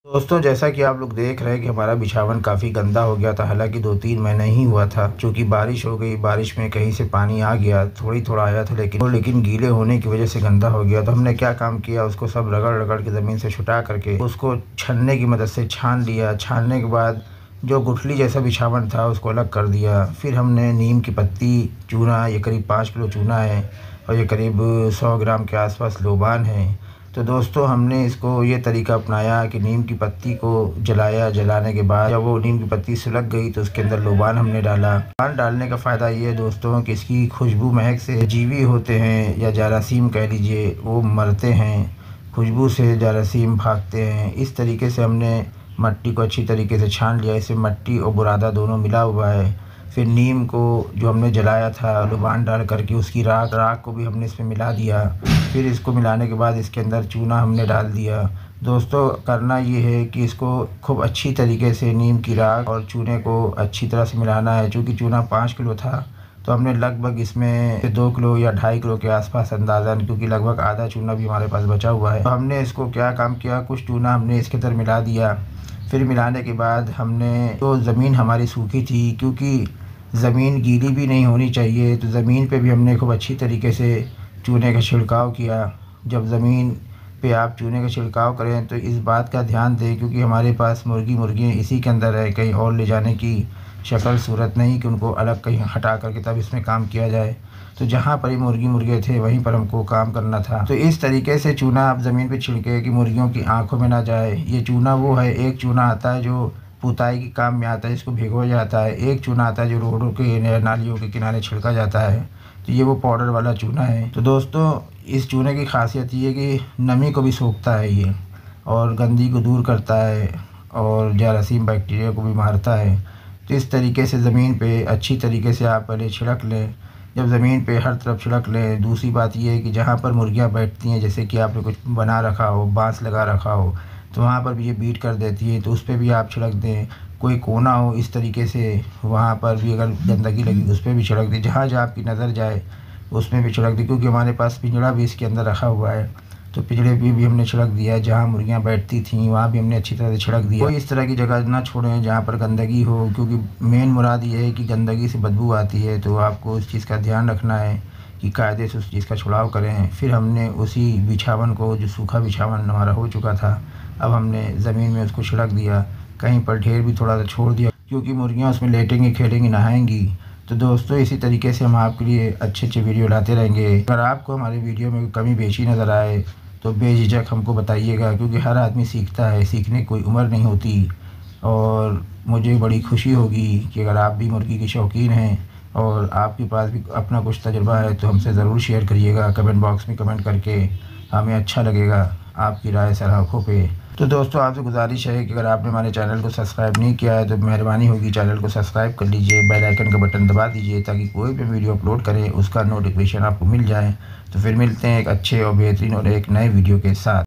दोस्तों, जैसा कि आप लोग देख रहे हैं कि हमारा बिछावन काफ़ी गंदा हो गया था। हालांकि 2-3 महीने ही हुआ था, क्योंकि बारिश हो गई। बारिश में कहीं से पानी आ गया, थोड़ा आया था, लेकिन गीले होने की वजह से गंदा हो गया। तो हमने क्या काम किया, उसको सब रगड़ रगड़ के ज़मीन से छुटा करके उसको छन्ने की मदद से छान लिया। छानने के बाद जो गुठली जैसा बिछावन था उसको अलग कर दिया। फिर हमने नीम की पत्ती चूना, ये करीब 5 किलो चूना है और ये करीब 100 ग्राम के आसपास लोबान है। तो दोस्तों, हमने इसको ये तरीका अपनाया कि नीम की पत्ती को जलाया। जलाने के बाद जब वो नीम की पत्ती सुलग गई तो उसके अंदर लोबान हमने डाला। लोबान डालने का फ़ायदा ये है दोस्तों कि इसकी खुशबू महक से जीवी होते हैं या जारासीम कह लीजिए, वो मरते हैं। खुशबू से जारासीम भागते हैं। इस तरीके से हमने मट्टी को अच्छी तरीके से छान लिया। इसमें मट्टी और बुरादा दोनों मिला हुआ है। फिर नीम को जो हमने जलाया था लोबान डाल करके, उसकी राख को भी हमने इसमें मिला दिया। फिर इसको मिलाने के बाद इसके अंदर चूना हमने डाल दिया। दोस्तों, करना ये है कि इसको खूब अच्छी तरीके से नीम की राख और चूने को अच्छी तरह से मिलाना है। चूँकि चूना 5 किलो था तो हमने लगभग इसमें 2 किलो या 2.5 किलो के आसपास अंदाज़न, क्योंकि लगभग आधा चूना भी हमारे पास बचा हुआ है। तो हमने इसको क्या काम किया, कुछ चूना हमने इसके अंदर मिला दिया। फिर मिलाने के बाद हमने जो ज़मीन हमारी सूखी थी, क्योंकि ज़मीन गीली भी नहीं होनी चाहिए, तो ज़मीन पे भी हमने खूब अच्छी तरीके से चूने का छिड़काव किया। जब ज़मीन पे आप चूने का छिड़काव करें तो इस बात का ध्यान दें, क्योंकि हमारे पास मुर्गियाँ इसी के अंदर है, कहीं और ले जाने की शक्ल सूरत नहीं कि उनको अलग कहीं हटा करके तब इसमें काम किया जाए। तो जहाँ पर ही मुर्गे थे वहीं पर हमको काम करना था। तो इस तरीके से चूना आप ज़मीन पे छिड़के कि मुर्गियों की आँखों में ना जाए। ये चूना वो है, एक चूना आता है जो पुताई के काम में आता है, इसको भिगोया जाता है। एक चूना आता है जो रोडों के नालियों के किनारे छिड़का जाता है, तो ये वो पाउडर वाला चूना है। तो दोस्तों, इस चूने की खासियत ये है कि नमी को भी सोखता है ये, और गंदगी को दूर करता है, और जारासीम बैक्टीरिया को भी मारता है। तो इस तरीके से ज़मीन पे अच्छी तरीके से आप पहले छिड़क लें। जब ज़मीन पे हर तरफ छिड़क लें, दूसरी बात ये है कि जहाँ पर मुर्गियाँ बैठती हैं, जैसे कि आपने कुछ बना रखा हो, बाँस लगा रखा हो, तो वहाँ पर भी ये बीट कर देती है, तो उस पे भी आप छिड़क दें। कोई कोना हो इस तरीके से, वहाँ पर भी अगर गंदगी लगी उस पे भी छिड़क दें। जहाँ जहाँ आपकी नज़र जाए उसमें भी छिड़क दें, क्योंकि हमारे पास पिंजड़ा भी इसके अंदर रखा हुआ है, तो पिंजड़े पे भी हमने छिड़क दिया है। जहाँ मुर्गियाँ बैठती थीं वहाँ भी हमने अच्छी तरह से छिड़क दिया। कोई इस तरह की जगह ना छोड़ें जहाँ पर गंदगी हो, क्योंकि मेन मुराद ये है कि गंदगी से बदबू आती है। तो आपको उस चीज़ का ध्यान रखना है कि कायदे से उस चीज़ का छुड़ाव करें। फिर हमने उसी बिछावन को, जो सूखा बिछावन हमारा हो चुका था, अब हमने ज़मीन में उसको छिड़क दिया। कहीं पर ढेर भी थोड़ा सा छोड़ दिया, क्योंकि मुर्गियाँ उसमें लेटेंगी, खेलेंगी, नहाएंगी। तो दोस्तों, इसी तरीके से हम आपके लिए अच्छे अच्छे वीडियो लाते रहेंगे। अगर आपको हमारे वीडियो में कमी बेशी नज़र आए तो बेझिझक हमको बताइएगा, क्योंकि हर आदमी सीखता है, सीखने की कोई उम्र नहीं होती। और मुझे बड़ी खुशी होगी कि अगर आप भी मुर्गी के शौकीन हैं और आपके पास भी अपना कुछ तजुर्बा है तो हमसे ज़रूर शेयर करिएगा कमेंट बॉक्स में कमेंट करके। हमें अच्छा लगेगा आपकी राय सराहों पे। तो दोस्तों, आपसे गुजारिश है कि अगर आपने हमारे चैनल को सब्सक्राइब नहीं किया है तो मेहरबानी होगी चैनल को सब्सक्राइब कर लीजिए, बेल आइकन का बटन दबा दीजिए, ताकि कोई भी वीडियो अपलोड करें उसका नोटिफिकेशन आपको मिल जाए। तो फिर मिलते हैं एक अच्छे और बेहतरीन और एक नए वीडियो के साथ।